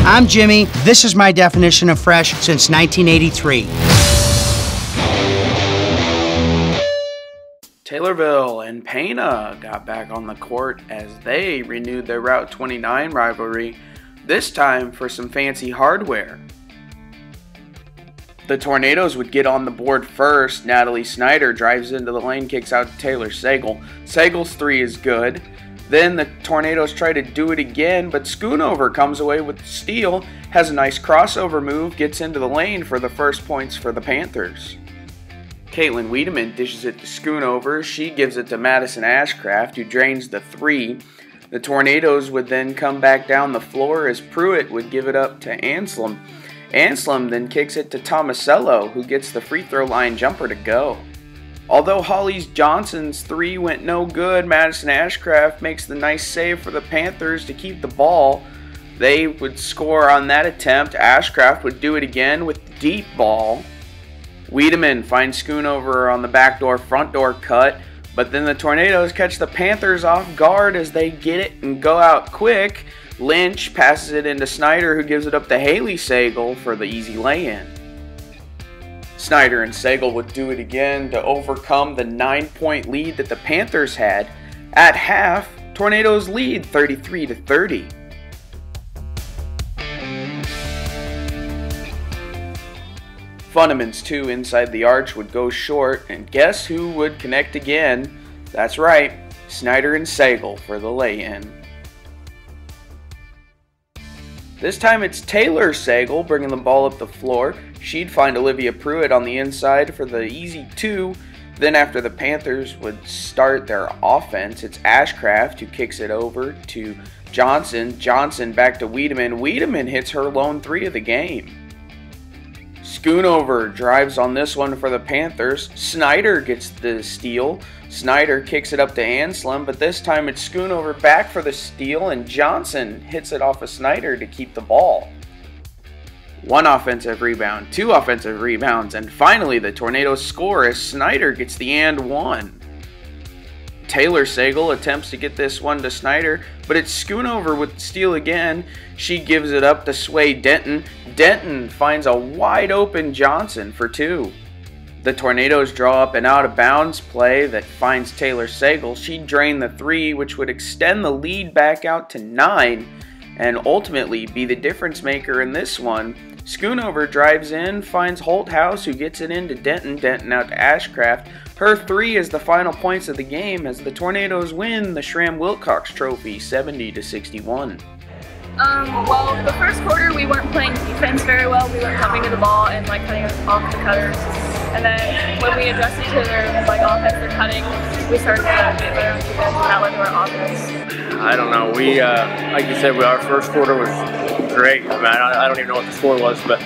I'm Jimmy. This is my definition of fresh since 1983. Taylorville and Pana got back on the court as they renewed their Route 29 rivalry, this time for some fancy hardware. The Tornadoes would get on the board first. Natalie Snyder drives into the lane, kicks out to Taylor Sagal. Sagal's three is good. Then the Tornadoes try to do it again, but Schoonover comes away with the steal, has a nice crossover move, gets into the lane for the first points for the Panthers. Caitlin Wiedemann dishes it to Schoonover. She gives it to Madison Ashcraft, who drains the three. The Tornadoes would then come back down the floor as Pruitt would give it up to Anselm. Anselm then kicks it to Tomasello, who gets the free throw line jumper to go. Although Holly Johnson's three went no good, Madison Ashcraft makes the nice save for the Panthers to keep the ball. They would score on that attempt. Ashcraft would do it again with the deep ball. Wiedemann finds Schoonover on the backdoor front door cut, but then the Tornadoes catch the Panthers off guard as they get it and go out quick. Lynch passes it into Snyder, who gives it up to Haley Sagal for the easy lay-in. Snyder and Sagal would do it again to overcome the 9-point lead that the Panthers had. At half, Tornadoes lead 33-30. Funneman's two inside the arch would go short, and guess who would connect again? That's right, Snyder and Sagal for the lay-in. This time it's Taylor Sagal bringing the ball up the floor. She'd find Olivia Pruitt on the inside for the easy two. Then after the Panthers would start their offense, it's Ashcraft who kicks it over to Johnson. Johnson back to Wiedemann. Wiedemann hits her lone three of the game. Schoonover drives on this one for the Panthers. Snyder gets the steal. Snyder kicks it up to Anselm, but this time it's Schoonover back for the steal, and Johnson hits it off of Snyder to keep the ball. One offensive rebound, two offensive rebounds, and finally the Tornadoes score as Snyder gets the and one. Taylor Sagal attempts to get this one to Snyder, but it's Schoonover with the steal again. She gives it up to Sway Denton. Denton finds a wide open Johnson for two. The Tornadoes draw up an out of bounds play that finds Taylor Sagal. She drained the three, which would extend the lead back out to 9 and ultimately be the difference maker in this one. Schoonover drives in, finds Holthouse, who gets it into Denton. Denton out to Ashcraft. Her three is the final points of the game as the Tornadoes win the Schramm Wilcox Trophy 70-61. Well, the first quarter we weren't playing defense very well. We weren't coming to the ball and cutting off the cutters. And then when we adjusted to their offensive cutting, we started to get better on defense, and that led to our offense. I don't know. We, like you said, our first quarter was great. I mean, I don't even know what the score was, but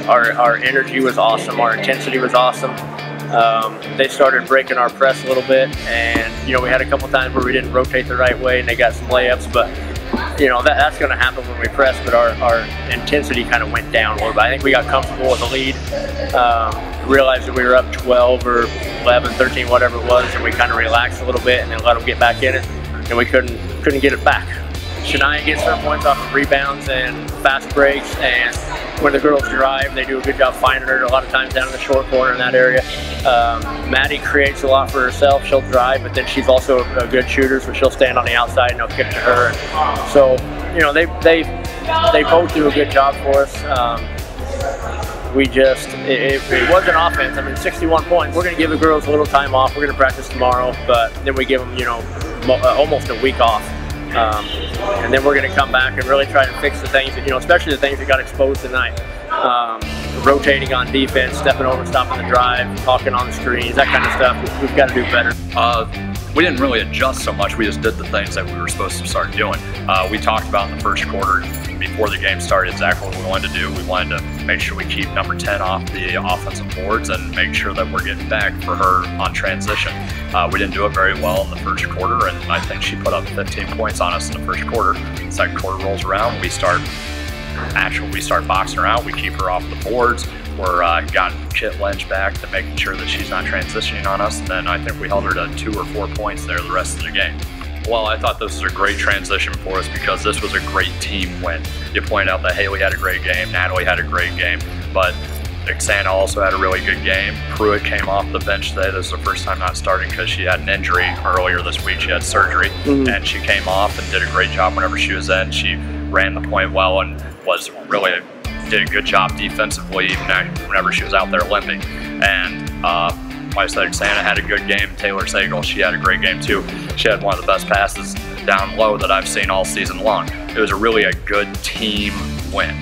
our energy was awesome. Our intensity was awesome. They started breaking our press a little bit, and we had a couple times where we didn't rotate the right way, and they got some layups, but that's going to happen when we press, but our intensity kind of went down a little bit. I think we got comfortable with the lead, realized that we were up 12 or 11, 13, whatever it was, and we kind of relaxed a little bit and then let them get back in it, and we couldn't get it back. Shania gets her points off of rebounds and fast breaks, and when the girls drive, they do a good job finding her a lot of times down in the short corner in that area. Maddie creates a lot for herself. She'll drive, but then she's also a good shooter, so she'll stand on the outside and they'll kick to her. And so, they both do a good job for us. It was an offense. I mean, 61 points. We're going to give the girls a little time off. We're going to practice tomorrow, but then we give them, almost a week off. And then we're going to come back and really try to fix the things that, especially the things that got exposed tonight. Rotating on defense, stepping over, stopping the drive, talking on the screens, that kind of stuff. We've got to do better. We didn't really adjust so much. We just did the things that we were supposed to start doing. We talked about in the first quarter, before the game started, exactly what we wanted to do. We wanted to make sure we keep number 10 off the offensive boards and make sure that we're getting back for her on transition. We didn't do it very well in the first quarter, and I think she put up 15 points on us in the first quarter. Second quarter rolls around, we start boxing her out. We keep her off the boards. We're got Kit Lynch back to making sure that she's not transitioning on us, and then I think we held her to 2 or 4 points there the rest of the game. Well, I thought this was a great transition for us because this was a great team win. You pointed out that Haley had a great game, Natalie had a great game, but Xana also had a really good game. Pruitt came off the bench today. This is the first time not starting because she had an injury earlier this week. She had surgery, and she came off and did a great job whenever she was in. She ran the point well and did a good job defensively even whenever she was out there limping. And like I said, Xana had a good game. Taylor Sagal, she had a great game too. She had one of the best passes down low that I've seen all season long. It was really a good team win.